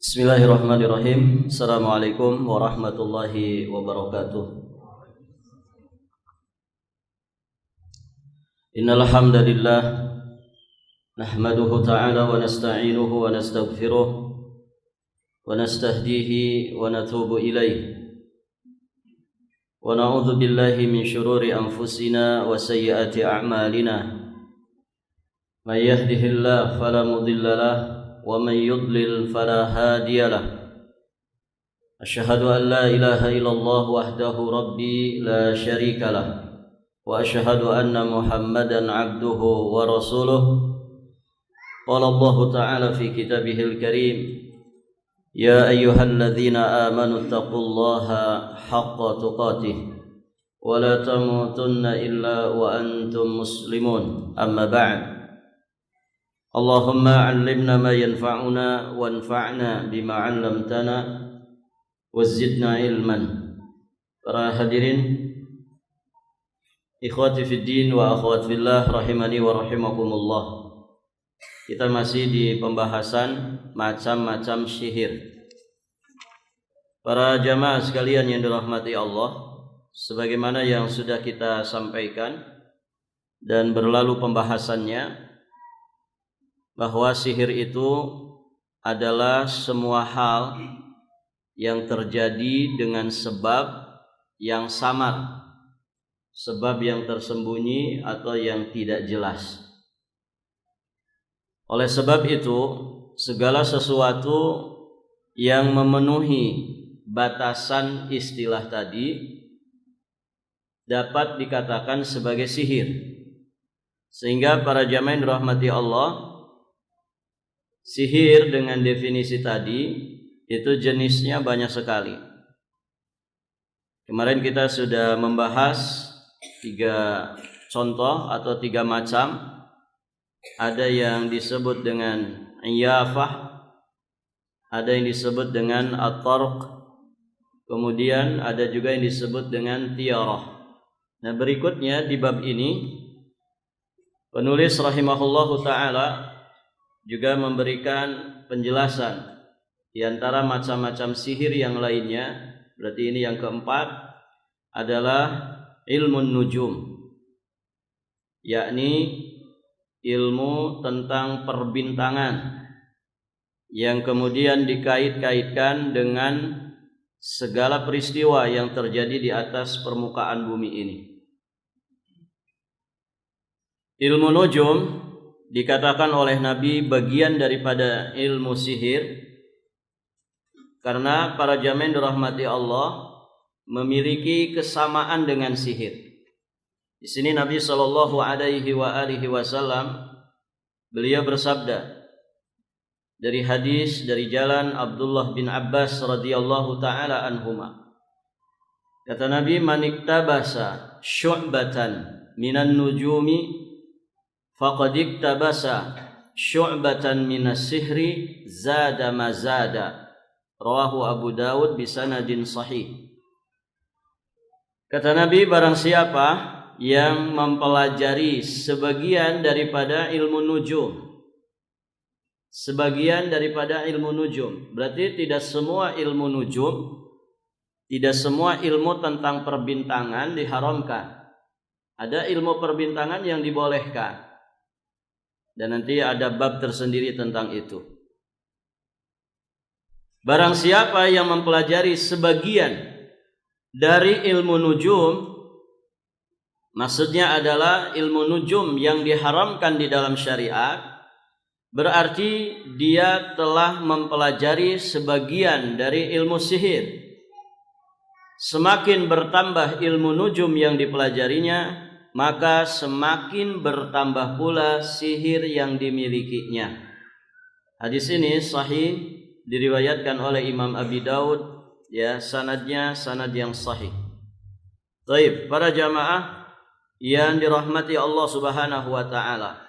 Bismillahirrahmanirrahim. Assalamualaikum warahmatullahi wabarakatuh. Innal hamdalillah nahmaduhu ta'ala wa nasta'inuhu wa nastaghfiruh wa nastahdihi wa natubu ilaih. Wa na'udzu billahi min syururi anfusina wa sayyiati a'malina. May yahdihillahu fala mudilla lahu ومن يضلل فلا هادي له أشهد أن لا إله إلا الله وحده ربي لا شريك له وأشهد أن محمدا عبده ورسوله قال الله تعالى في كتابه الكريم يا أيها الذين آمنوا اتقوا الله حق تقاته ولا تموتن إلا وأنتم مسلمون أما بعد Allahumma 'allimna ma yanfa'una wanfa'na bima 'allamtana wazidna ilman. Para hadirin ikhwati fid din wa akhwat fillah rahimani wa rahimakumullah. Kita masih di pembahasan macam-macam sihir. Para jamaah sekalian yang dirahmati Allah, sebagaimana yang sudah kita sampaikan dan berlalu pembahasannya, bahwa sihir itu adalah semua hal yang terjadi dengan sebab yang samar, sebab yang tersembunyi atau yang tidak jelas. Oleh sebab itu, segala sesuatu yang memenuhi batasan istilah tadi dapat dikatakan sebagai sihir. Sehingga para jamaah yang dirahmati Allah, sihir dengan definisi tadi itu jenisnya banyak sekali. Kemarin kita sudah membahas 3 contoh atau 3 macam. Ada yang disebut dengan iyafah, ada yang disebut dengan at-tarq, kemudian ada juga yang disebut dengan tiarah. Nah, berikutnya di bab ini penulis rahimahullahu ta'ala juga memberikan penjelasan di antara macam-macam sihir yang lainnya. Berarti ini yang keempat adalah ilmu nujum, yakni ilmu tentang perbintangan yang kemudian dikait-kaitkan dengan segala peristiwa yang terjadi di atas permukaan bumi ini. Ilmu nujum dikatakan oleh Nabi bagian daripada ilmu sihir, karena para jamaah dirahmati Allah memiliki kesamaan dengan sihir. Di sini Nabi sallallahu alaihi wasallam beliau bersabda dari hadis dari jalan Abdullah bin Abbas radhiyallahu taala anhuma. Kata Nabi, "Man iktabasa syu'batan minan nujumi faqad iktabasa syu'batan minas sihri zada mazada." Rawahu Abu Dawud bisanadin sahih. Kata Nabi, barang siapa yang mempelajari sebagian daripada ilmu nujum, sebagian daripada ilmu nujum, berarti tidak semua ilmu nujum, tidak semua ilmu tentang perbintangan diharamkan. Ada ilmu perbintangan yang dibolehkan, dan nanti ada bab tersendiri tentang itu. Barang siapa yang mempelajari sebagian dari ilmu nujum, maksudnya adalah ilmu nujum yang diharamkan di dalam syariat, berarti dia telah mempelajari sebagian dari ilmu sihir. Semakin bertambah ilmu nujum yang dipelajarinya, maka semakin bertambah pula sihir yang dimilikinya. Hadis ini sahih, diriwayatkan oleh Imam Abi Daud, ya, sanadnya sanad yang sahih. Baik, para jamaah yang dirahmati Allah Subhanahu wa taala.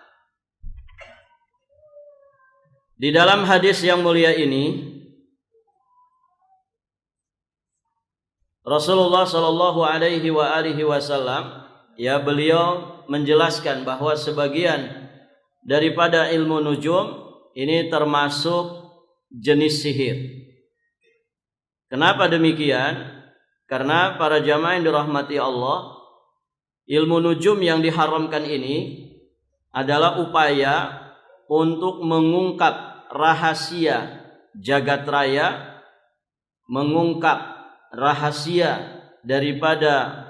Di dalam hadis yang mulia ini Rasulullah sallallahu alaihi wasallam, ya, beliau menjelaskan bahwa sebagian daripada ilmu nujum ini termasuk jenis sihir. Kenapa demikian? Karena para jamaah yang dirahmati Allah, ilmu nujum yang diharamkan ini adalah upaya untuk mengungkap rahasia jagat raya, mengungkap rahasia daripada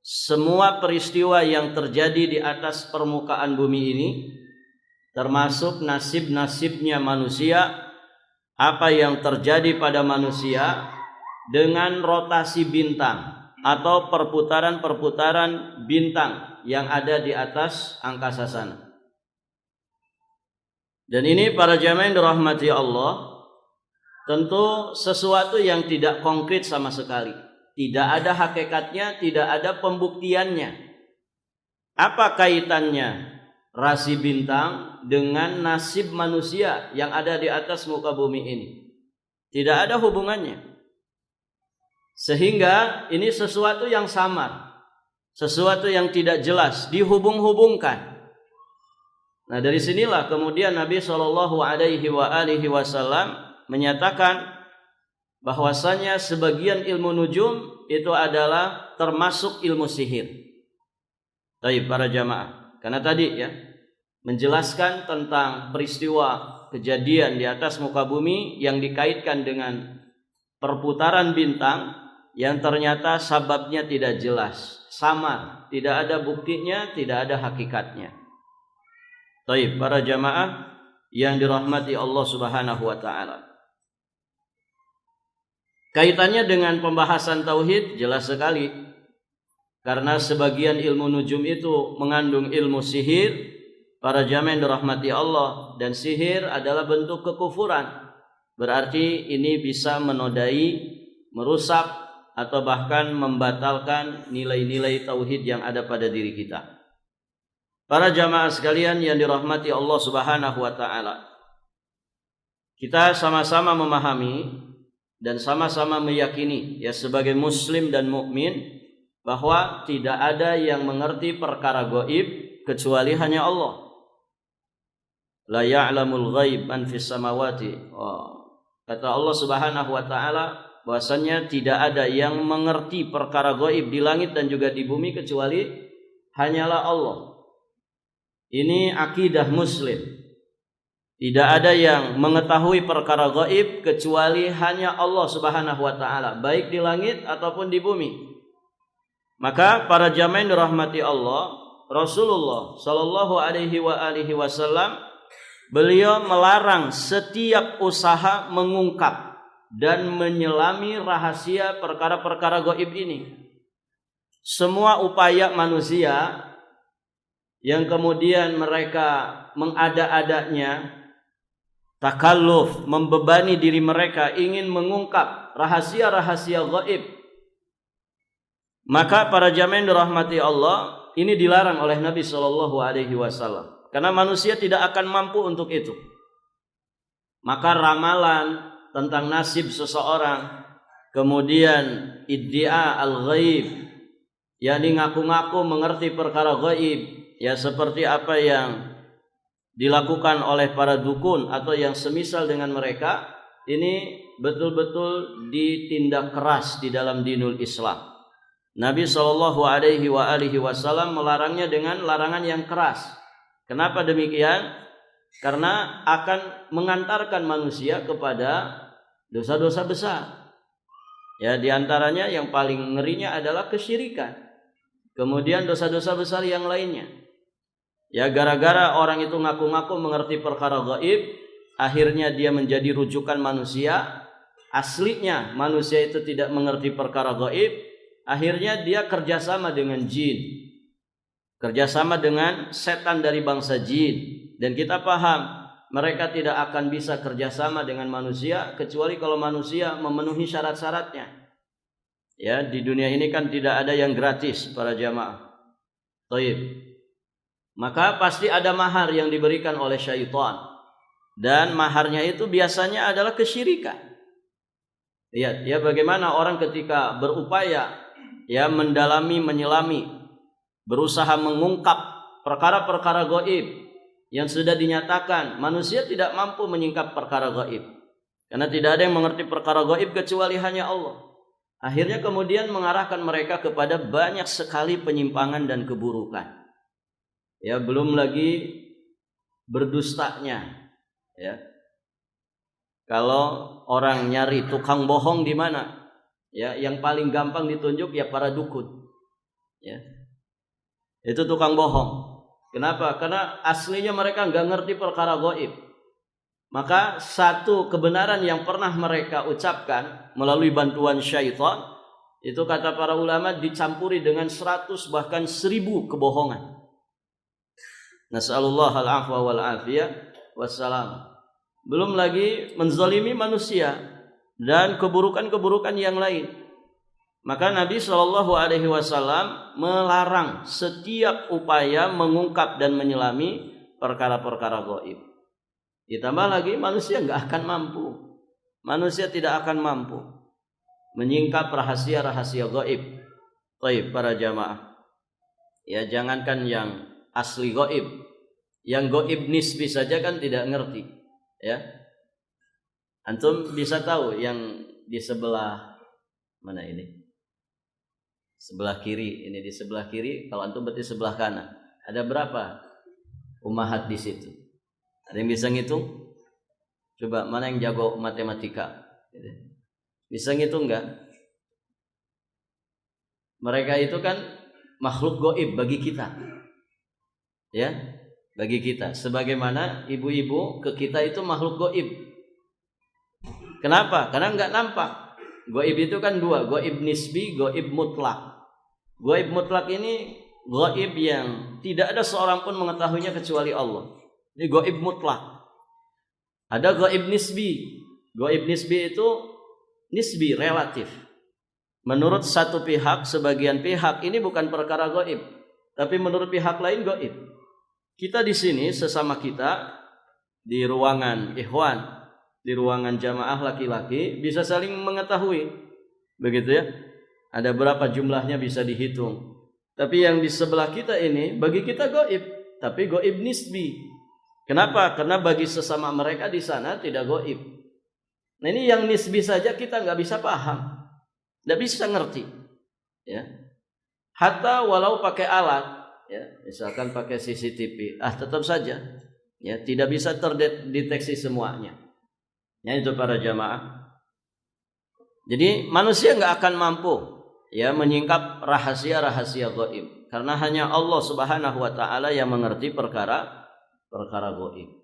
semua peristiwa yang terjadi di atas permukaan bumi ini, termasuk nasib-nasibnya manusia, apa yang terjadi pada manusia dengan rotasi bintang atau perputaran-perputaran bintang yang ada di atas angkasa sana. Dan ini para jamaah yang dirahmati Allah, tentu sesuatu yang tidak konkret sama sekali. Tidak ada hakikatnya, tidak ada pembuktiannya. Apa kaitannya rasi bintang dengan nasib manusia yang ada di atas muka bumi ini? Tidak ada hubungannya. Sehingga ini sesuatu yang samar, sesuatu yang tidak jelas, dihubung-hubungkan. Nah, dari sinilah kemudian Nabi SAW menyatakan bahwasanya sebagian ilmu nujum itu adalah termasuk ilmu sihir. Baik para jamaah, karena tadi ya menjelaskan tentang peristiwa kejadian di atas muka bumi yang dikaitkan dengan perputaran bintang yang ternyata sababnya tidak jelas, samar, tidak ada buktinya, tidak ada hakikatnya. Baik para jamaah yang dirahmati Allah Subhanahu wa taala. Kaitannya dengan pembahasan tauhid jelas sekali. Karena sebagian ilmu nujum itu mengandung ilmu sihir, para jamaah yang dirahmati Allah, dan sihir adalah bentuk kekufuran. Berarti ini bisa menodai, merusak atau bahkan membatalkan nilai-nilai tauhid yang ada pada diri kita. Para jamaah sekalian yang dirahmati Allah Subhanahu wa taala, kita sama-sama memahami dan sama-sama meyakini ya sebagai muslim dan mukmin bahwa tidak ada yang mengerti perkara gaib kecuali hanya Allah. La ya'lamul ghaib man fis samawati. Kata Allah Subhanahu wa taala bahwasanya tidak ada yang mengerti perkara gaib di langit dan juga di bumi kecuali hanyalah Allah. Ini akidah muslim. Tidak ada yang mengetahui perkara gaib kecuali hanya Allah Subhanahu wa taala, baik di langit ataupun di bumi. Maka para jamaah yang dirahmati Allah, Rasulullah sallallahu alaihi wasallam beliau melarang setiap usaha mengungkap dan menyelami rahasia perkara-perkara gaib ini. Semua upaya manusia yang kemudian mereka mengada-adanya, takalluf, membebani diri mereka ingin mengungkap rahasia-rahasia gaib, maka para jamaah yang dirahmati Allah, ini dilarang oleh Nabi sallallahu alaihi wasallam. Karena manusia tidak akan mampu untuk itu. Maka ramalan tentang nasib seseorang, kemudian iddia al-ghaib, yakni ngaku-ngaku mengerti perkara gaib, ya seperti apa yang dilakukan oleh para dukun atau yang semisal dengan mereka, ini betul-betul ditindak keras di dalam dinul Islam. Nabi sallallahu alaihi wasallam melarangnya dengan larangan yang keras. Kenapa demikian? Karena akan mengantarkan manusia kepada dosa-dosa besar. Ya, di antaranya yang paling ngerinya adalah kesyirikan. Kemudian dosa-dosa besar yang lainnya. Ya, gara-gara orang itu ngaku-ngaku mengerti perkara gaib, akhirnya dia menjadi rujukan manusia. Aslinya manusia itu tidak mengerti perkara gaib, akhirnya dia kerjasama dengan jin, kerjasama dengan setan dari bangsa jin. Dan kita paham mereka tidak akan bisa kerjasama dengan manusia kecuali kalau manusia memenuhi syarat-syaratnya. Ya, di dunia ini kan tidak ada yang gratis para jamaah. Taib. Maka pasti ada mahar yang diberikan oleh syaitan, dan maharnya itu biasanya adalah kesyirikan. Lihat ya bagaimana orang ketika berupaya ya mendalami, menyelami, berusaha mengungkap perkara-perkara gaib yang sudah dinyatakan manusia tidak mampu menyingkap perkara gaib. Karena tidak ada yang mengerti perkara gaib kecuali hanya Allah. Akhirnya kemudian mengarahkan mereka kepada banyak sekali penyimpangan dan keburukan. Ya, belum lagi berdustanya. Ya. Kalau orang nyari tukang bohong di mana? Ya, yang paling gampang ditunjuk ya para dukun. Ya. Itu tukang bohong. Kenapa? Karena aslinya mereka nggak ngerti perkara gaib. Maka satu kebenaran yang pernah mereka ucapkan melalui bantuan syaitan, itu kata para ulama dicampuri dengan 100 bahkan 1000 kebohongan. Nas'alullah al-afwa wal-afiyah wassalam. Belum lagi menzalimi manusia dan keburukan-keburukan yang lain. Maka Nabi SAW melarang setiap upaya mengungkap dan menyelami perkara-perkara gaib. Ditambah lagi manusia nggak akan mampu. Manusia tidak akan mampu menyingkap rahasia-rahasia gaib. Baik para jamaah. Ya, jangankan yang asli gaib, yang gaib nisbi saja kan tidak ngerti. Ya, antum bisa tahu yang di sebelah mana ini? Sebelah kiri. Ini di sebelah kiri. Kalau antum berarti sebelah kanan. Ada berapa ummahat di situ? Ada yang bisa ngitung? Coba mana yang jago matematika? Bisa ngitung enggak? Mereka itu kan makhluk gaib bagi kita. Ya, bagi kita. Sebagaimana ibu-ibu ke kita itu makhluk gaib. Kenapa? Karena enggak nampak. Gaib itu kan dua, gaib nisbi, gaib mutlak. Gaib mutlak ini gaib yang tidak ada seorang pun mengetahuinya kecuali Allah. Ini gaib mutlak. Ada gaib nisbi. Gaib nisbi itu nisbi, relatif. Menurut satu pihak, sebagian pihak ini bukan perkara gaib, tapi menurut pihak lain gaib. Kita di sini sesama kita di ruangan ikhwan, di ruangan jamaah laki-laki bisa saling mengetahui. Begitu ya. Ada berapa jumlahnya bisa dihitung. Tapi yang di sebelah kita ini bagi kita gaib, tapi gaib nisbi. Kenapa? Karena bagi sesama mereka di sana tidak gaib. Nah, ini yang nisbi saja kita nggak bisa paham, nggak bisa ngerti. Ya. Hatta walau pakai alat, ya, misalkan pakai CCTV, tetap saja, ya, tidak bisa terdeteksi semuanya. Ya, itu para jamaah. Jadi manusia nggak akan mampu, ya, menyingkap rahasia-rahasia gaib, karena hanya Allah Subhanahu Wa Taala yang mengerti perkara gaib.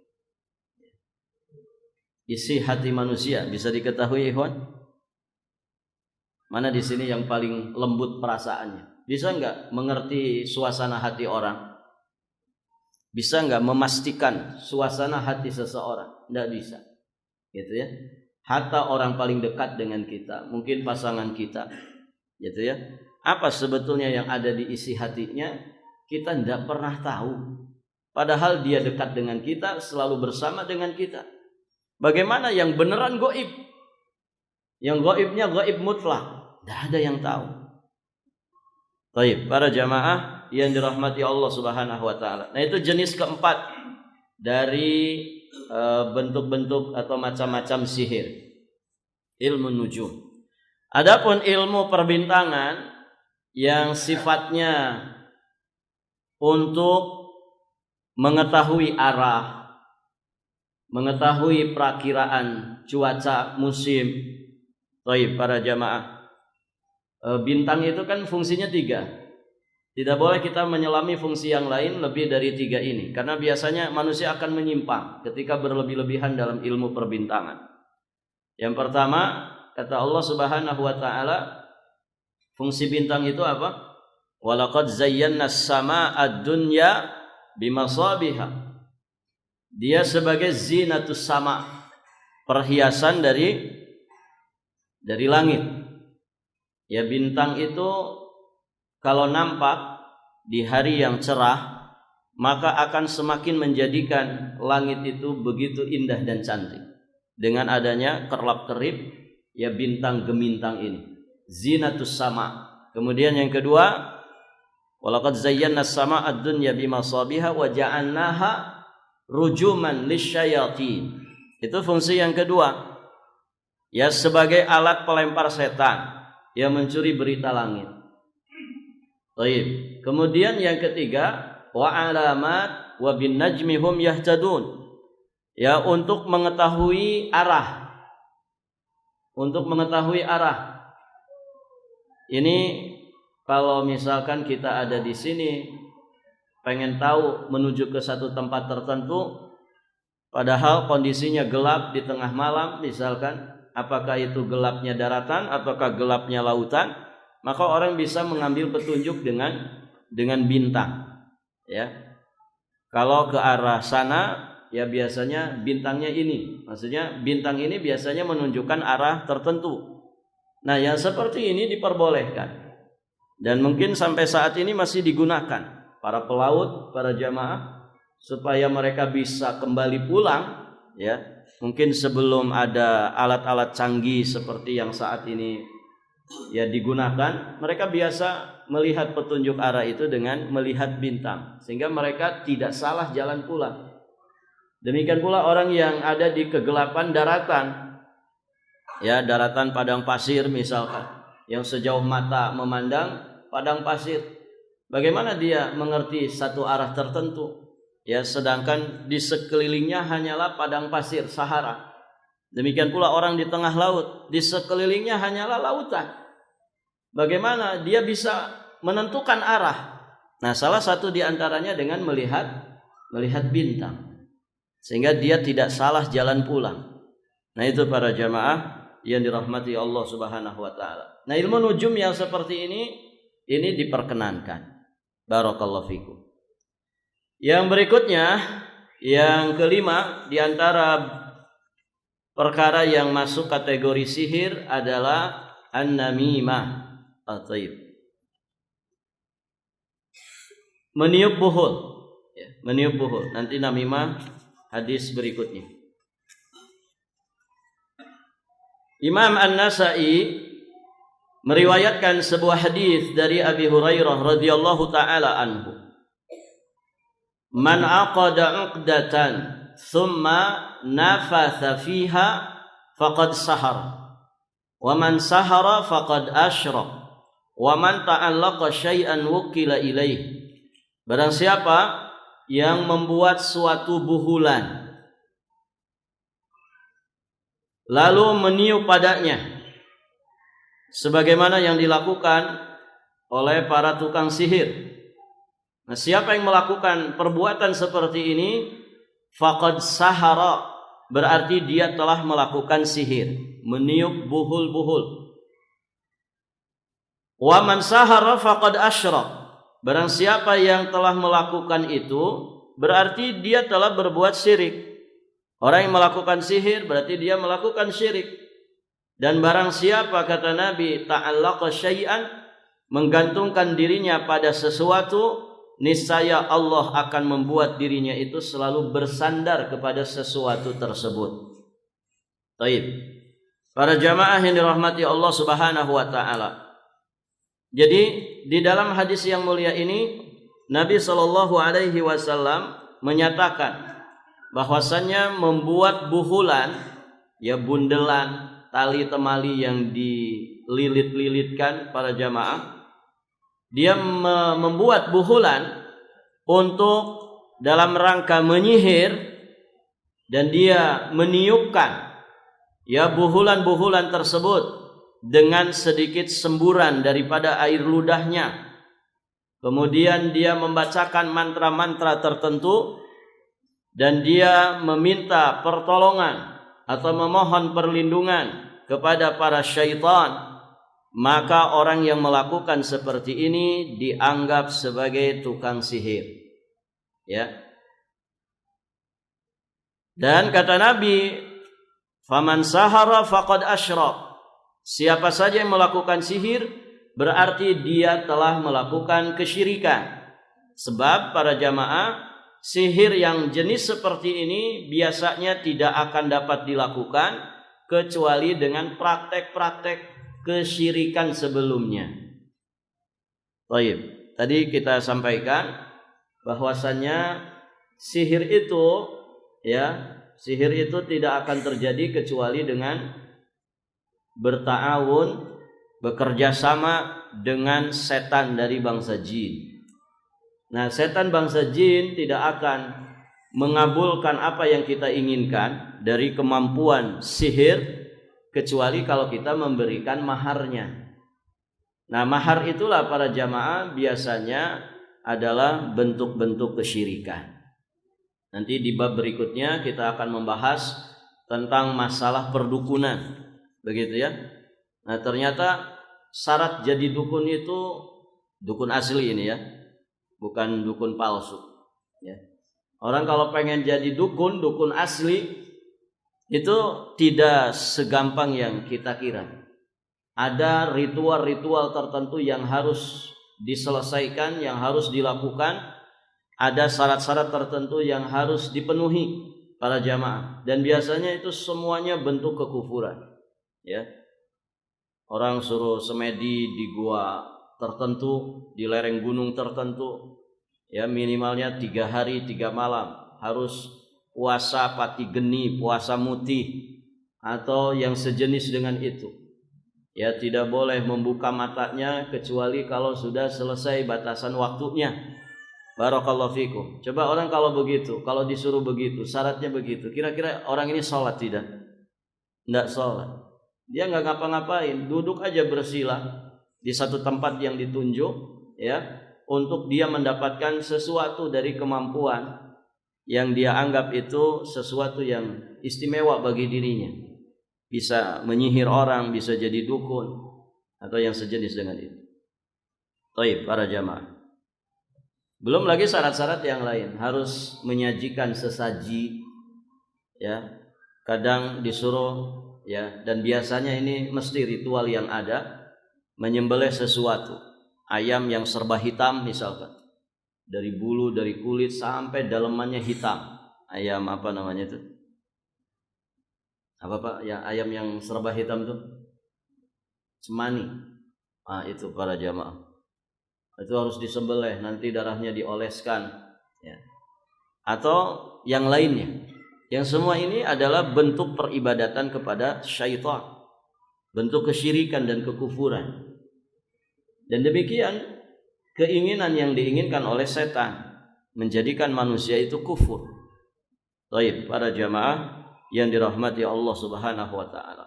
Isi hati manusia bisa diketahui, ikhwan? Mana di sini yang paling lembut perasaannya? Bisa enggak mengerti suasana hati orang? Bisa enggak memastikan suasana hati seseorang? Enggak bisa. Gitu ya. Hatta orang paling dekat dengan kita, mungkin pasangan kita. Gitu ya. Apa sebetulnya yang ada di isi hatinya? Kita enggak pernah tahu. Padahal dia dekat dengan kita, selalu bersama dengan kita. Bagaimana yang beneran gaib? Yang gaibnya gaib mutlak. Tidak ada yang tahu. Baik, para jamaah yang dirahmati Allah Subhanahu Wa Taala. Nah, itu jenis keempat dari bentuk-bentuk atau macam-macam sihir. Ilmu nujum. Adapun ilmu perbintangan yang sifatnya untuk mengetahui arah, mengetahui perakiraan cuaca musim. Baik, para jamaah, bintang itu kan fungsinya 3. Tidak boleh kita menyelami fungsi yang lain lebih dari 3 ini, karena biasanya manusia akan menyimpang ketika berlebih-lebihan dalam ilmu perbintangan. Yang pertama, kata Allah Subhanahu Wa Taala, fungsi bintang itu apa? Walaqad zayyana as-samaa'a ad-dunya bimasabiha. Dia sebagai zinatus sama, perhiasan dari langit. Ya, bintang itu kalau nampak di hari yang cerah, maka akan semakin menjadikan langit itu begitu indah dan cantik. Dengan adanya kerlap-kerip ya bintang gemintang ini, zinatus sama. Kemudian yang kedua, walaqad zayyana as-samaa'a ad-dunya bimasabiha wa ja'alnaha rujuman lisyayatin. Itu fungsi yang kedua. ya sebagai alat pelempar setan yang mencuri berita langit. Baik. Kemudian yang ketiga, wa alamat wa bin najmi hum yahtadun. Ya, untuk mengetahui arah. Untuk mengetahui arah. Ini kalau misalkan kita ada di sini pengen tahu menuju ke satu tempat tertentu, padahal kondisinya gelap di tengah malam, misalkan apakah itu gelapnya daratan ataukah gelapnya lautan, maka orang bisa mengambil petunjuk dengan bintang. Ya, kalau ke arah sana, ya biasanya bintangnya ini, maksudnya bintang ini biasanya menunjukkan arah tertentu. Nah, yang seperti ini diperbolehkan dan mungkin sampai saat ini masih digunakan para pelaut, para jamaah, supaya mereka bisa kembali pulang, ya. Mungkin sebelum ada alat-alat canggih seperti yang saat ini ya digunakan, mereka biasa melihat petunjuk arah itu dengan melihat bintang, sehingga mereka tidak salah jalan pulang. Demikian pula orang yang ada di kegelapan daratan, ya, daratan padang pasir misalkan, yang sejauh mata memandang padang pasir. Bagaimana dia mengerti satu arah tertentu? Ya, sedangkan di sekelilingnya hanyalah padang pasir, Sahara. Demikian pula orang di tengah laut, di sekelilingnya hanyalah lautan. Bagaimana dia bisa menentukan arah? Nah, salah satu di antaranya dengan melihat bintang, sehingga dia tidak salah jalan pulang. Nah, itu para jamaah yang dirahmati Allah Subhanahu wa taala. Nah, ilmu nujum yang seperti ini diperkenankan. Barakallahu fikum. Yang berikutnya, yang kelima di antara perkara yang masuk kategori sihir adalah an-namimah. At-taib. Meniup buhul. Ya, meniup buhul. Nanti namimah hadis berikutnya. Imam An-Nasa'i meriwayatkan sebuah hadis dari Abi Hurairah radhiyallahu taala anhu. Man aqada 'uqdatan thumma nafatha fiha faqad sahara. Wa man sahara faqad asyrak. Wa man ta'allaqa syai'an wukila ilaih. Barang siapa yang membuat suatu buhulan lalu meniup padanya, sebagaimana yang dilakukan oleh para tukang sihir. Nah, siapa yang melakukan perbuatan seperti ini, faqad sahara, berarti dia telah melakukan sihir, meniup buhul-buhul. Wa man sahara faqad asyrak, barang siapa yang telah melakukan itu, berarti dia telah berbuat syirik. Orang yang melakukan sihir berarti dia melakukan syirik. Dan barang siapa, kata Nabi, ta'allaqa syai'an, menggantungkan dirinya pada sesuatu, niscaya Allah akan membuat dirinya itu selalu bersandar kepada sesuatu tersebut. Baik. Para jamaah yang dirahmati Allah Subhanahu wa taala. Jadi di dalam hadis yang mulia ini Nabi sallallahu alaihi wasallam menyatakan bahwasannya membuat buhulan, ya bundelan, tali temali yang dililit-lilitkan para jamaah, dia membuat buhulan untuk dalam rangka menyihir, dan dia meniupkan ya buhulan-buhulan tersebut dengan sedikit semburan daripada air ludahnya. Kemudian dia membacakan mantra-mantra tertentu dan dia meminta pertolongan atau memohon perlindungan kepada para syaitan. Maka orang yang melakukan seperti ini dianggap sebagai tukang sihir. Ya. Dan kata Nabi, faman sahara faqad asyrak. Siapa saja yang melakukan sihir berarti dia telah melakukan kesyirikan. Sebab para jamaah, sihir yang jenis seperti ini biasanya tidak akan dapat dilakukan kecuali dengan praktek-praktek kesyirikan sebelumnya. Baik, tadi kita sampaikan bahwasannya sihir itu tidak akan terjadi kecuali dengan berta'awun, bekerja sama dengan setan dari bangsa jin. Nah, setan bangsa jin tidak akan mengabulkan apa yang kita inginkan dari kemampuan sihir kecuali kalau kita memberikan maharnya. Nah, mahar itulah para jamaah biasanya adalah bentuk-bentuk kesyirikan. Nanti di bab berikutnya kita akan membahas tentang masalah perdukunan. Begitu ya. Nah, ternyata syarat jadi dukun itu dukun asli ini ya. Bukan dukun palsu ya. Orang kalau pengen jadi dukun asli itu tidak segampang yang kita kira. Ada ritual-ritual tertentu yang harus diselesaikan, yang harus dilakukan. Ada syarat-syarat tertentu yang harus dipenuhi para jamaah. Dan biasanya itu semuanya bentuk kekufuran. Ya. Orang suruh semedi di gua tertentu, di lereng gunung tertentu. Ya, minimalnya 3 hari 3 malam. Harus puasa pati geni, puasa mutih, atau yang sejenis dengan itu. Ya, tidak boleh membuka matanya kecuali kalau sudah selesai batasan waktunya. Barakallahu fikum. Coba orang kalau begitu, kalau disuruh begitu, syaratnya begitu, kira-kira orang ini sholat tidak? Tidak sholat. Dia nggak ngapa-ngapain, duduk aja bersila di satu tempat yang ditunjuk, ya, untuk dia mendapatkan sesuatu dari kemampuan yang dia anggap itu sesuatu yang istimewa bagi dirinya. Bisa menyihir orang, bisa jadi dukun, atau yang sejenis dengan itu. Baik, para jamaah. Belum lagi syarat-syarat yang lain. Harus menyajikan sesaji, ya. Kadang disuruh, ya, dan biasanya ini mesti ritual yang ada, menyembelih sesuatu. Ayam yang serba hitam misalkan. Dari bulu, dari kulit sampai dalemannya hitam. Ayam apa namanya itu? Apa Pak? Ya, ayam yang serba hitam tuh cemani. Ah, itu para jamaah. Itu harus disembelih, nanti darahnya dioleskan, ya. Atau yang lainnya. Yang semua ini adalah bentuk peribadatan kepada syaitan. Bentuk kesyirikan dan kekufuran. Dan demikian keinginan yang diinginkan oleh setan menjadikan manusia itu kufur. Baik, para jamaah yang dirahmati Allah Subhanahu wa taala.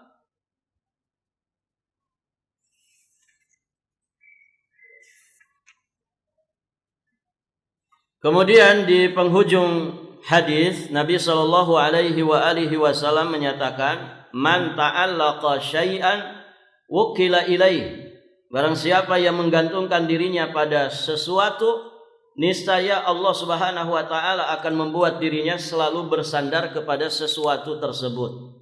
Kemudian di penghujung hadis Nabi sallallahu alaihi wasallam menyatakan, "Man ta'allaqa syai'an wukila ilaih." Barang siapa yang menggantungkan dirinya pada sesuatu, niscaya Allah Subhanahu wa taala akan membuat dirinya selalu bersandar kepada sesuatu tersebut.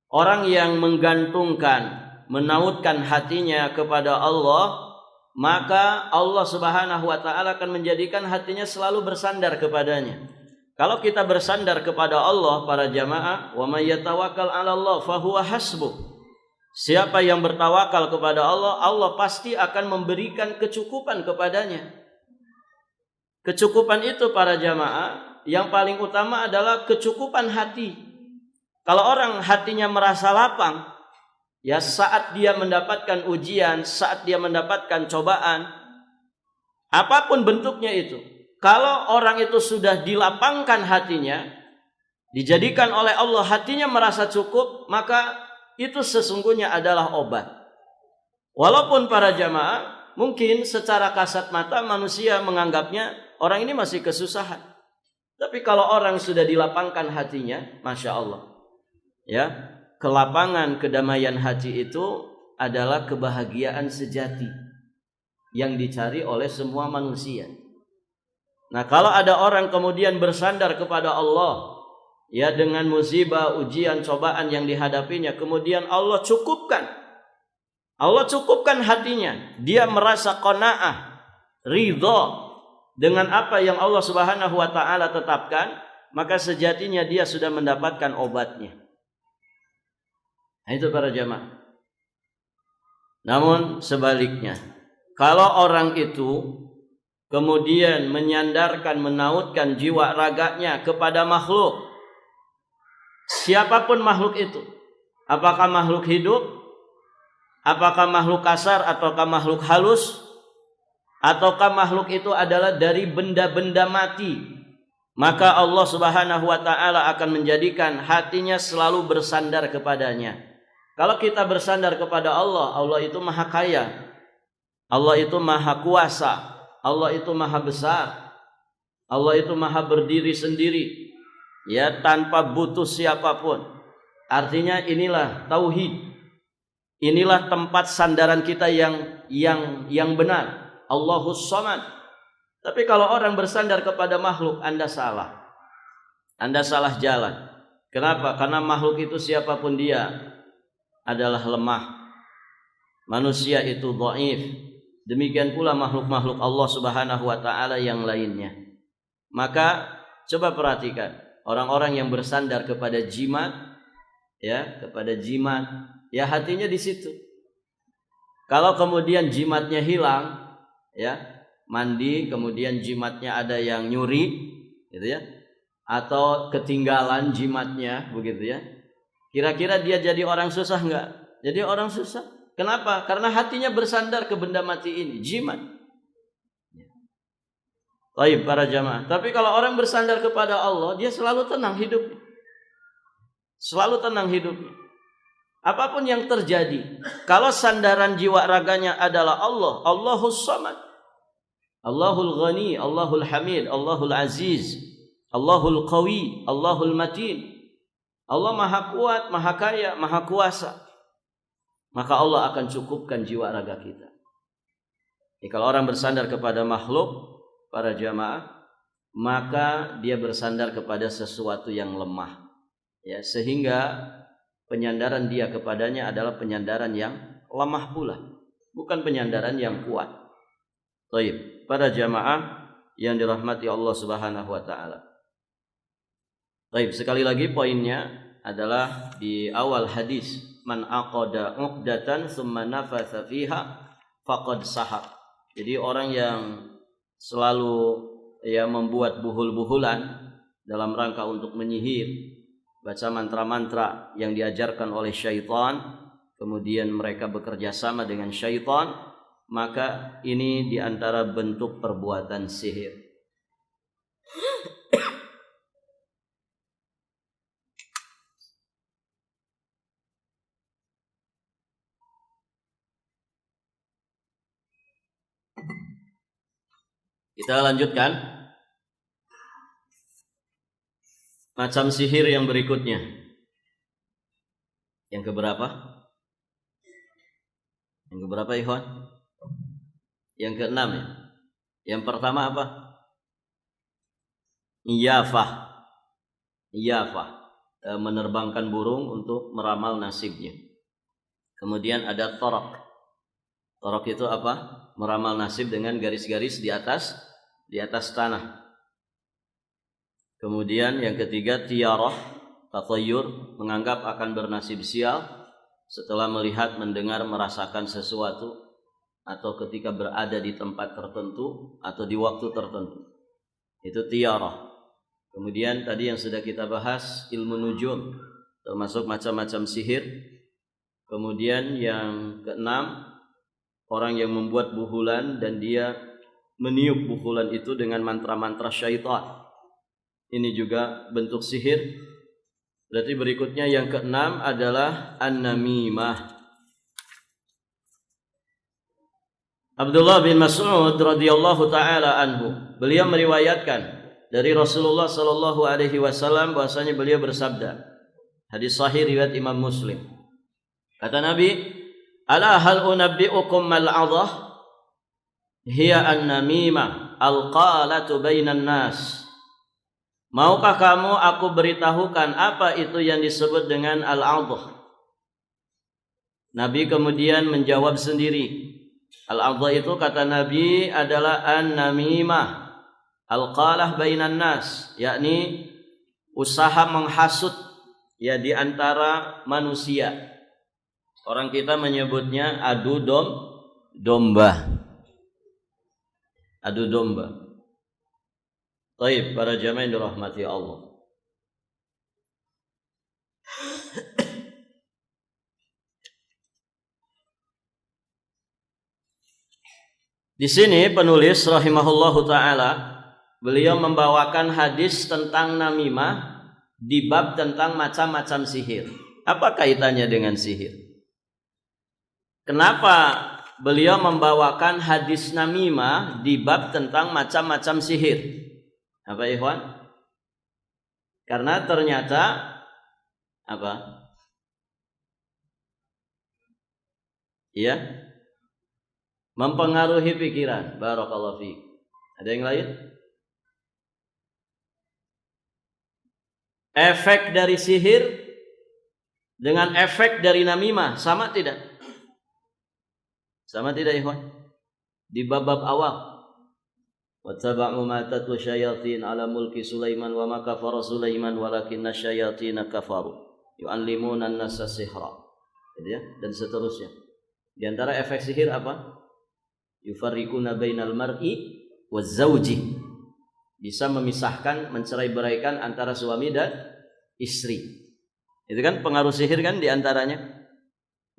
Orang yang menggantungkan, menautkan hatinya kepada Allah, maka Allah Subhanahu wa taala akan menjadikan hatinya selalu bersandar kepadanya. Kalau kita bersandar kepada Allah, para jamaah, wa may yatawakkal 'ala Allah fahuwa hasbuh. Siapa yang bertawakal kepada Allah, Allah pasti akan memberikan kecukupan kepadanya. Kecukupan itu para jamaah, yang paling utama adalah kecukupan hati. Kalau orang hatinya merasa lapang, ya, saat dia mendapatkan ujian, saat dia mendapatkan cobaan, apapun bentuknya itu, kalau orang itu sudah dilapangkan hatinya, dijadikan oleh Allah hatinya merasa cukup, maka itu sesungguhnya adalah obat. Walaupun para jamaah mungkin secara kasat mata manusia menganggapnya orang ini masih kesusahan. Tapi kalau orang sudah dilapangkan hatinya, Masya Allah, ya, kelapangan, kedamaian hati itu adalah kebahagiaan sejati yang dicari oleh semua manusia. Nah, kalau ada orang kemudian bersandar kepada Allah, ya, dengan musibah, ujian, cobaan yang dihadapinya, kemudian Allah cukupkan hatinya, dia merasa qanaah, ridha dengan apa yang Allah Subhanahu wa taala tetapkan, maka sejatinya dia sudah mendapatkan obatnya. Nah, itu para jamaah. Namun sebaliknya, kalau orang itu kemudian menyandarkan, menautkan jiwa raganya kepada makhluk, siapapun makhluk itu, apakah makhluk hidup Apakah makhluk kasar ataukah makhluk halus? Ataukah makhluk itu adalah dari benda-benda mati? Maka Allah Subhanahu wa taala akan menjadikan hatinya selalu bersandar kepadanya. Kalau kita bersandar kepada Allah, Allah itu maha kaya, Allah itu maha kuasa, Allah itu maha besar, Allah itu maha berdiri sendiri, ya, tanpa butuh siapapun. Artinya inilah tauhid. Inilah tempat sandaran kita yang benar. Allahus Samad. Tapi kalau orang bersandar kepada makhluk, Anda salah. Anda salah jalan. Kenapa? Karena makhluk itu siapapun dia adalah lemah. Manusia itu dhaif. Demikian pula makhluk-makhluk Allah Subhanahu wa taala yang lainnya. Maka coba perhatikan orang-orang yang bersandar kepada jimat, ya, kepada jimat, ya hatinya di situ. Kalau kemudian jimatnya hilang, ya, mandi kemudian jimatnya ada yang nyuri, gitu ya, atau ketinggalan jimatnya, begitu ya. Kira-kira dia jadi orang susah enggak? Jadi orang susah. Kenapa? Karena hatinya bersandar ke benda mati ini, jimat. Baik para jamaah. Tapi kalau orang bersandar kepada Allah, dia selalu tenang hidupnya. Selalu tenang hidupnya. Apapun yang terjadi, kalau sandaran jiwa raganya adalah Allah, Allahus Samad, Allahul Ghani, Allahul Hamid, Allahul Aziz, Allahul Qawi, Allahul Matin. Allah maha kuat, maha kaya, maha kuasa. Maka Allah akan cukupkan jiwa raga kita. Jadi kalau orang bersandar kepada makhluk, para jamaah, maka dia bersandar kepada sesuatu yang lemah. Ya, sehingga penyandaran dia kepadanya adalah penyandaran yang lemah pula, bukan penyandaran yang kuat. Baik, para jamaah yang dirahmati Allah Subhanahu wa taala. Baik, sekali lagi poinnya adalah di awal hadis, man aqada 'uqdatan tsumma nafatha fiha faqad sahab. Jadi orang yang selalu ya membuat buhul-buhulan dalam rangka untuk menyihir, baca mantra-mantra yang diajarkan oleh syaitan, kemudian mereka bekerja sama dengan syaitan, maka ini diantara bentuk perbuatan sihir. Kita lanjutkan macam sihir yang berikutnya. Yang keberapa? Yang keberapa, ikhwan? Yang keenam ya. Yang pertama apa? Iyafah. Iyafah, menerbangkan burung untuk meramal nasibnya. Kemudian ada torok. Torok itu apa? Meramal nasib dengan garis-garis di atas tanah. Kemudian yang ketiga tiyarah, tathayyur, menganggap akan bernasib sial setelah melihat, mendengar, merasakan sesuatu atau ketika berada di tempat tertentu atau di waktu tertentu. Itu tiyarah. Kemudian tadi yang sudah kita bahas ilmu nujum, termasuk macam-macam sihir. Kemudian yang keenam, orang yang membuat buhulan dan dia meniup buhulan itu dengan mantra-mantra syaitan. Ini juga bentuk sihir. Berarti berikutnya yang keenam adalah an-namimah. Abdullah bin Mas'ud radhiyallahu taala anhu, beliau meriwayatkan dari Rasulullah sallallahu alaihi wasallam bahwasanya beliau bersabda, hadis sahih riwayat Imam Muslim. Kata Nabi, ala hal unabbi'ukum mal'adhah hiya an-namimah al-qalatu bainan nas. Maukah kamu aku beritahukan apa itu yang disebut dengan al-'adhah? Nabi kemudian menjawab sendiri. Al-'adhah itu kata Nabi adalah an-namimah al-qalah bainan nas, yakni usaha menghasut ya di antara manusia. Orang kita menyebutnya adu domba. Adu domba. Baik, para jamaah yang dirahmati Allah. Di sini penulis rahimahullahu taala beliau membawakan hadis tentang namimah di bab tentang macam-macam sihir. Apa kaitannya dengan sihir? Kenapa beliau membawakan hadis namimah di bab tentang macam-macam sihir? Apa ikhwan? Karena ternyata apa? Iya, mempengaruhi pikiran. Barakallahu fiik. Ada yang lain? Efek dari sihir dengan efek dari namimah sama tidak? Sama tidak ikhwan? Di bab-bab awal. Wattaba'u ma tatlu syayatin ala mulki Sulaiman wa ma kafara Sulaiman walakinna syayatina kafaru yu'allimuna an-nasa sihra. Gitu ya, dan seterusnya. Di antara efek sihir apa? Yufarriquna bainal mar'i waz zawji. Bisa memisahkan, mencerai-beraikan antara suami dan istri. Itu kan pengaruh sihir kan di antaranya.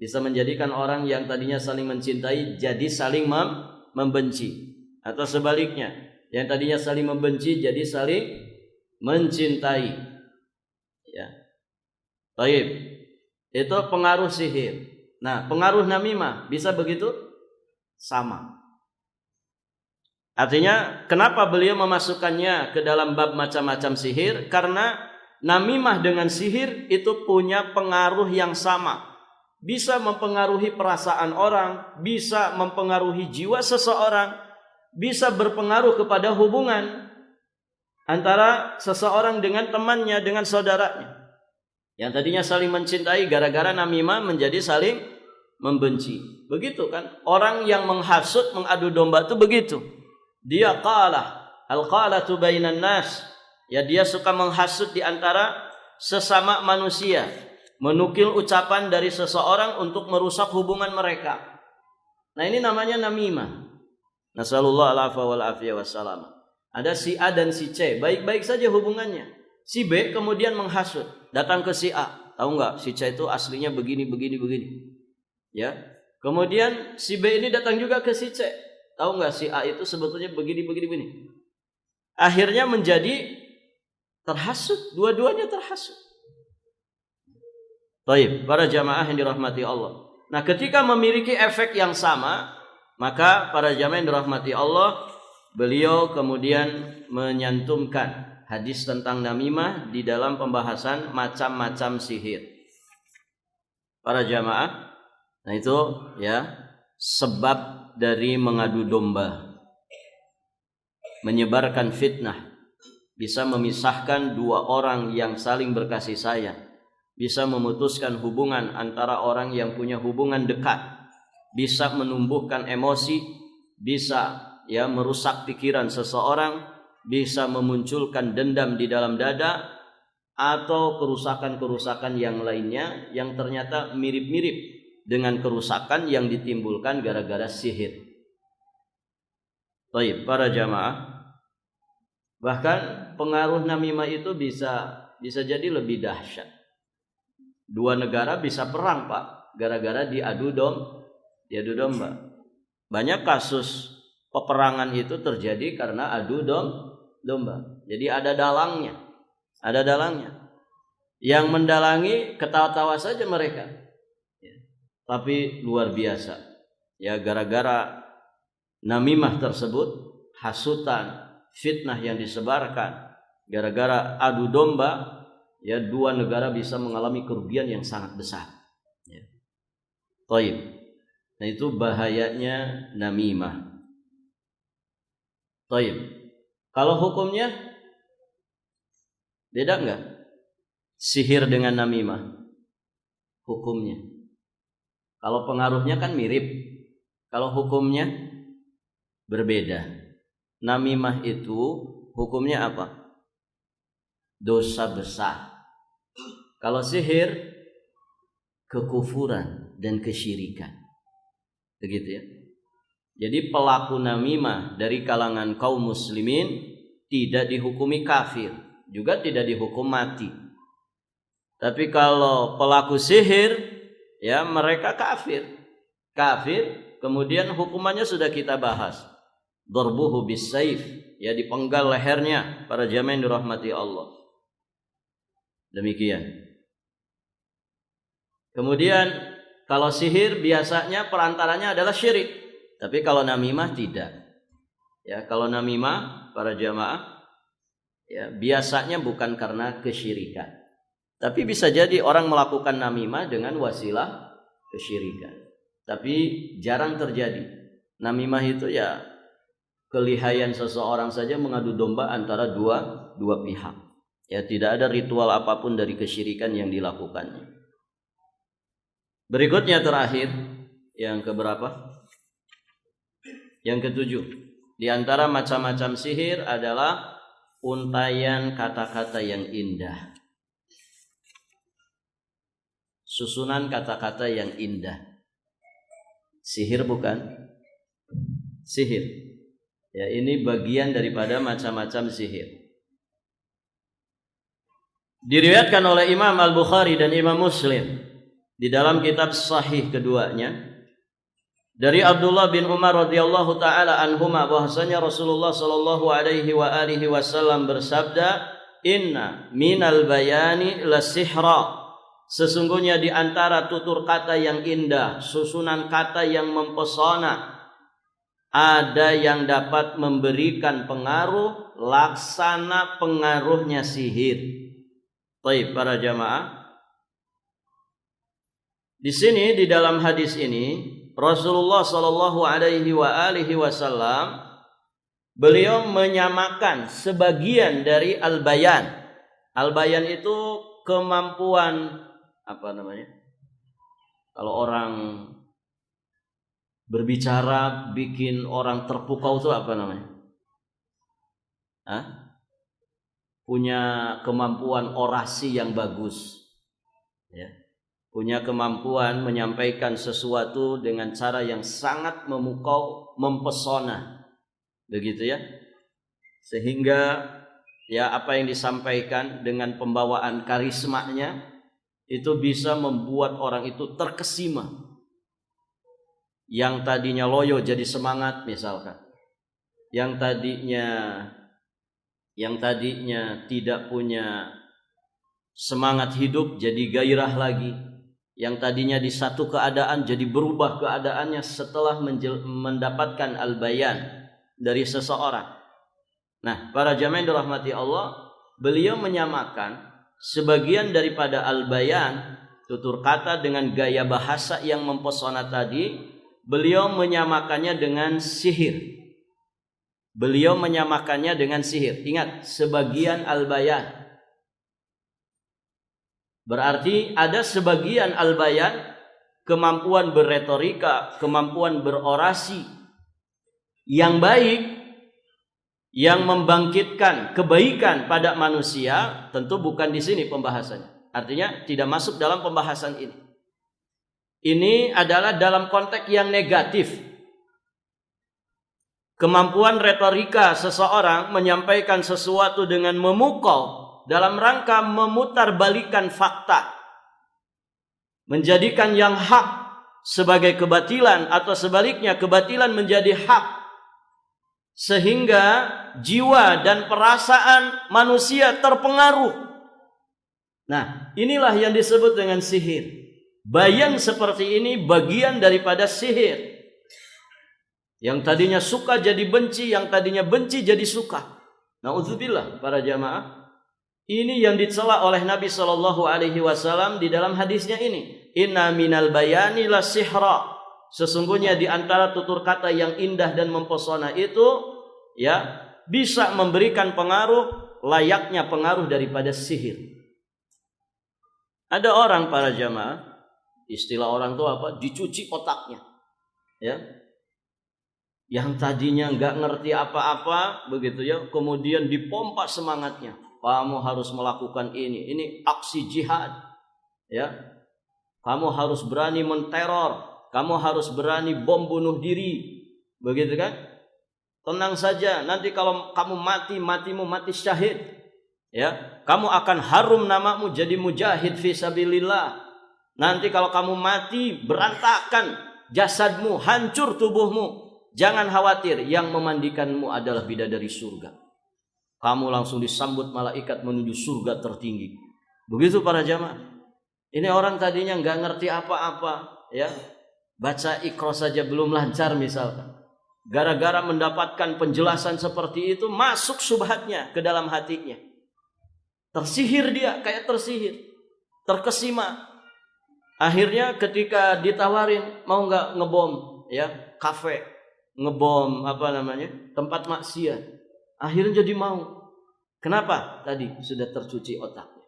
Bisa menjadikan orang yang tadinya saling mencintai jadi saling membenci, atau sebaliknya, yang tadinya saling membenci jadi saling mencintai. Ya. Baik. Itu pengaruh sihir. Nah, pengaruh namimah bisa begitu? Sama. Artinya, kenapa beliau memasukkannya ke dalam bab macam-macam sihir? Karena namimah dengan sihir itu punya pengaruh yang sama. Bisa mempengaruhi perasaan orang, bisa mempengaruhi jiwa seseorang, bisa berpengaruh kepada hubungan antara seseorang dengan temannya, dengan saudaranya. Yang tadinya saling mencintai, gara-gara namimah menjadi saling membenci. Begitu kan? Orang yang menghasut, mengadu domba itu begitu. Dia qalah, al-qalatu bainan nas. Ya, dia suka menghasut di antara sesama manusia, menukil ucapan dari seseorang untuk merusak hubungan mereka. Nah, ini namanya namimah. Nasallallahu alaihi wal afiyah wassalam. Ada si A dan si C, baik-baik saja hubungannya. Si B kemudian menghasut, datang ke si A. Tahu enggak, si C itu aslinya begini. Ya. Kemudian si B ini datang juga ke si C. Tahu enggak, si A itu sebetulnya begini. Akhirnya menjadi terhasut, dua-duanya terhasut. Baik, para jamaah yang dirahmati Allah. Nah, ketika memiliki efek yang sama, maka para jamaah yang dirahmati Allah, beliau kemudian menyantumkan hadis tentang namimah di dalam pembahasan macam-macam sihir. Para jamaah, nah itu ya sebab dari mengadu domba, menyebarkan fitnah, bisa memisahkan dua orang yang saling berkasih sayang, bisa memutuskan hubungan antara orang yang punya hubungan dekat, bisa menumbuhkan emosi, bisa ya merusak pikiran seseorang, bisa memunculkan dendam di dalam dada, atau kerusakan-kerusakan yang lainnya yang ternyata mirip-mirip dengan kerusakan yang ditimbulkan gara-gara sihir. Baik, para jamaah, bahkan pengaruh namimah itu bisa jadi lebih dahsyat. Dua negara bisa perang, Pak, gara-gara diadu domba. Banyak kasus peperangan itu terjadi karena adu domba. Jadi ada dalangnya. Yang mendalangi ketawa-tawa saja mereka. Tapi luar biasa. Ya, gara-gara namimah tersebut, hasutan, fitnah yang disebarkan, gara-gara adu domba, ya dua negara bisa mengalami kerugian yang sangat besar. Ya. Taib. Nah, itu bahayanya namimah. Taib. Kalau hukumnya beda enggak? Sihir dengan namimah. Hukumnya. Kalau pengaruhnya kan mirip. Kalau hukumnya berbeda. Namimah itu hukumnya apa? Dosa besar. Kalau sihir, kekufuran dan kesyirikan. Begitu ya. Jadi pelaku namimah dari kalangan kaum muslimin tidak dihukumi kafir, juga tidak dihukum mati. Tapi kalau pelaku sihir, ya mereka kafir, kemudian hukumannya sudah kita bahas. darbuhu bisayf, ya dipenggal lehernya, para jamaah yang dirahmati Allah. Demikian. Kemudian kalau sihir biasanya perantaranya adalah syirik, tapi kalau namimah tidak. Ya, kalau namimah para jamaah ya biasanya bukan karena kesyirikan. Tapi bisa jadi orang melakukan namimah dengan wasilah kesyirikan. Tapi jarang terjadi. Namimah itu ya kelihayan seseorang saja mengadu domba antara dua pihak. Ya, tidak ada ritual apapun dari kesyirikan yang dilakukannya. Berikutnya terakhir, yang keberapa? Yang ketujuh. Di antara macam-macam sihir adalah untaian kata-kata yang indah. Susunan kata-kata yang indah. Sihir bukan? Sihir. Ya, ini bagian daripada macam-macam sihir. Diriwayatkan oleh Imam Al-Bukhari dan Imam Muslim di dalam kitab sahih keduanya dari Abdullah bin Umar radhiyallahu taala anhuma bahwasanya Rasulullah sallallahu alaihi wasallam bersabda, "Inna minal bayani lasihra." Sesungguhnya di antara tutur kata yang indah, susunan kata yang mempesona, ada yang dapat memberikan pengaruh laksana pengaruhnya sihir. Baik, para jamaah, di sini di dalam hadis ini Rasulullah sallallahu alaihi wasallam beliau menyamakan sebagian dari al-bayan. Al-bayan itu kemampuan apa namanya? Kalau orang berbicara bikin orang terpukau itu apa namanya? Punya kemampuan orasi yang bagus. Ya. Punya kemampuan menyampaikan sesuatu dengan cara yang sangat memukau, mempesona. Begitu ya. Sehingga ya apa yang disampaikan dengan pembawaan karismanya itu bisa membuat orang itu terkesima. Yang tadinya loyo jadi semangat misalkan. Yang tadinya tidak punya semangat hidup jadi gairah lagi. Yang tadinya di satu keadaan jadi berubah keadaannya setelah mendapatkan al-bayan dari seseorang. Nah, para jamaah yang dirahmati Allah, beliau menyamakan sebagian daripada al-bayan, tutur kata dengan gaya bahasa yang mempesona tadi, beliau menyamakannya dengan sihir. Beliau menyamakannya dengan sihir. Ingat, sebagian al-bayan. Berarti ada sebagian al-bayan, kemampuan berretorika, kemampuan berorasi yang baik, yang membangkitkan kebaikan pada manusia, tentu bukan di sini pembahasannya. Artinya tidak masuk dalam pembahasan ini. Ini adalah dalam konteks yang negatif. Kemampuan retorika seseorang menyampaikan sesuatu dengan memukau dalam rangka memutarbalikan fakta, menjadikan yang hak sebagai kebatilan atau sebaliknya kebatilan menjadi hak, sehingga jiwa dan perasaan manusia terpengaruh. Nah, inilah yang disebut dengan sihir. Bayan seperti ini bagian daripada sihir. Yang tadinya suka jadi benci, yang tadinya benci jadi suka. Na'udzubillah, para jamaah. Ini yang dicela oleh Nabi Shallallahu Alaihi Wasallam di dalam hadisnya ini. Inna minal bayani la sihra. Sesungguhnya di antara tutur kata yang indah dan mempesona itu, ya bisa memberikan pengaruh layaknya pengaruh daripada sihir. Ada orang, para jamaah, istilah orang itu apa? Dicuci otaknya, ya. Yang tadinya nggak ngerti apa-apa, begitu ya, kemudian dipompa semangatnya. Kamu harus melakukan ini aksi jihad, ya. Kamu harus berani menteror, kamu harus berani bom bunuh diri, begitu kan? Tenang saja, nanti kalau kamu matimu mati syahid, ya. Kamu akan harum namamu jadi mujahid fi sabilillah. Nanti kalau kamu mati berantakan jasadmu, hancur tubuhmu. Jangan khawatir, yang memandikanmu adalah bidadari surga. Kamu langsung disambut malaikat menuju surga tertinggi. Begitu para jamaah. Ini orang tadinya nggak ngerti apa-apa, ya. Baca Iqra saja belum lancar misalkan. Gara-gara mendapatkan penjelasan seperti itu, masuk syubhatnya ke dalam hatinya. Tersihir dia, kayak tersihir. Terkesima. Akhirnya ketika ditawarin, mau nggak ngebom, ya, kafe, ngebom tempat maksiat. Akhirnya jadi mau. Kenapa? Tadi sudah tercuci otaknya.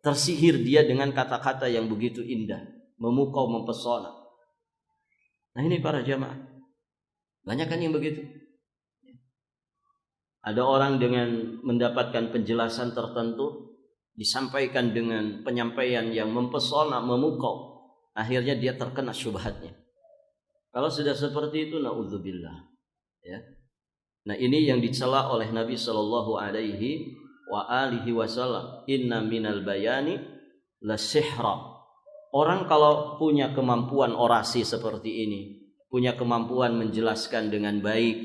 Tersihir dia dengan kata-kata yang begitu indah, memukau, mempesona. Nah ini para jamaah, banyak kan yang begitu. Ada orang dengan mendapatkan penjelasan tertentu, disampaikan dengan penyampaian yang mempesona, memukau, akhirnya dia terkena syubhatnya. Kalau sudah seperti itu, naudzubillah, ya. Nah ini yang dicela oleh Nabi Shallallahu Alaihi Wasallam. Inna minal bayani la sihra. Orang kalau punya kemampuan orasi seperti ini, punya kemampuan menjelaskan dengan baik,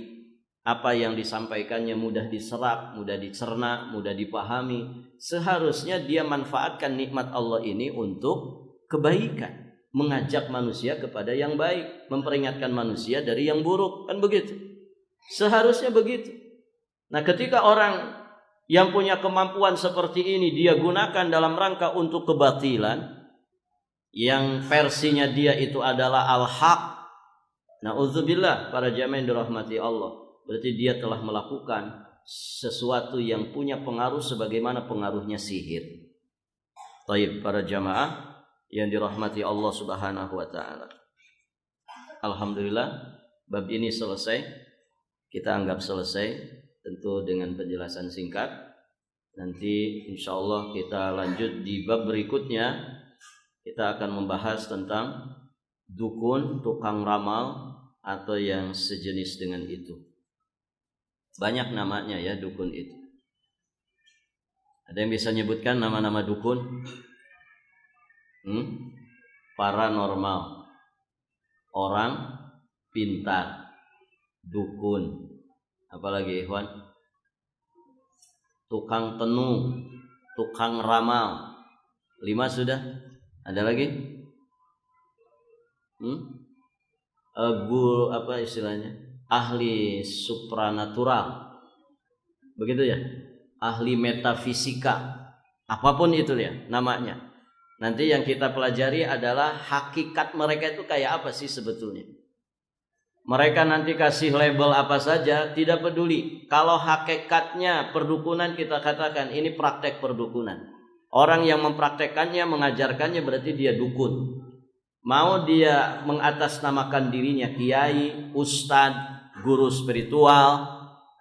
apa yang disampaikannya mudah diserap, mudah dicerna, mudah dipahami, seharusnya dia manfaatkan nikmat Allah ini untuk kebaikan, mengajak manusia kepada yang baik, memperingatkan manusia dari yang buruk, kan begitu. Seharusnya begitu. Nah, ketika orang yang punya kemampuan seperti ini dia gunakan dalam rangka untuk kebatilan, yang versinya dia itu adalah al-haq, na'udzubillah, para jamaah yang dirahmati Allah, berarti dia telah melakukan sesuatu yang punya pengaruh sebagaimana pengaruhnya sihir. Baik, para jamaah yang dirahmati Allah Subhanahu wa taala. Alhamdulillah, bab ini selesai. Kita anggap selesai, tentu dengan penjelasan singkat. Nanti insyaallah kita lanjut di bab berikutnya. Kita akan membahas tentang dukun, tukang ramal, atau yang sejenis dengan itu. Banyak namanya ya dukun itu. Ada yang bisa nyebutkan nama-nama dukun? Paranormal, orang pintar, dukun, apalagi ikhwan? Tukang tenung, tukang ramal. 5 sudah. Ada lagi? Apa istilahnya? Ahli supranatural. Begitu ya? Ahli metafisika. Apapun itu ya namanya. Nanti yang kita pelajari adalah hakikat mereka itu kayak apa sih sebetulnya. Mereka nanti kasih label apa saja, tidak peduli. Kalau hakikatnya perdukunan, kita katakan ini praktek perdukunan. Orang yang mempraktekannya, mengajarkannya, berarti dia dukun. Mau dia mengatasnamakan dirinya kiai, ustadz, guru spiritual,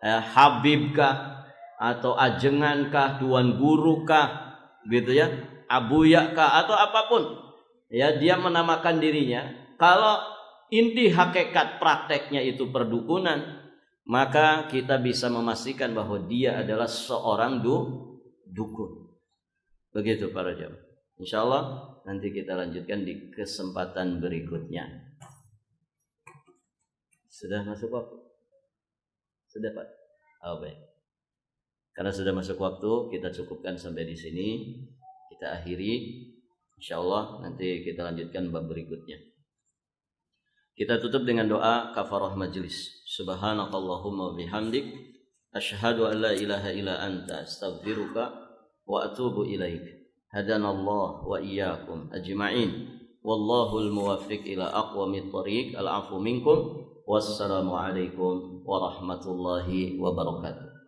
habib kah, atau ajengan kah, tuan guru kah, gitu ya, abuya kah, atau apapun, ya, dia menamakan dirinya. Kalau inti hakikat prakteknya itu perdukunan, maka kita bisa memastikan bahwa dia adalah seorang dukun. Begitu para jamaah. Insyaallah nanti kita lanjutkan di kesempatan berikutnya. Sudah masuk waktu? Sudah Pak? Oh baik. Karena sudah masuk waktu, kita cukupkan sampai di sini. Kita akhiri. Insyaallah nanti kita lanjutkan bab berikutnya. Kita tutup dengan doa kafarah majlis. Subhanakallahumma bihamdik, asyhadu an la ilaha illa anta, astaghfiruka wa atubu ilaik. Hadanallah wa iyyakum ajma'in. Wallahul muwaffiq ila aqwamit thoriq. Al-'afwu minkum. Wassalamu alaikum warahmatullahi wabarakatuh.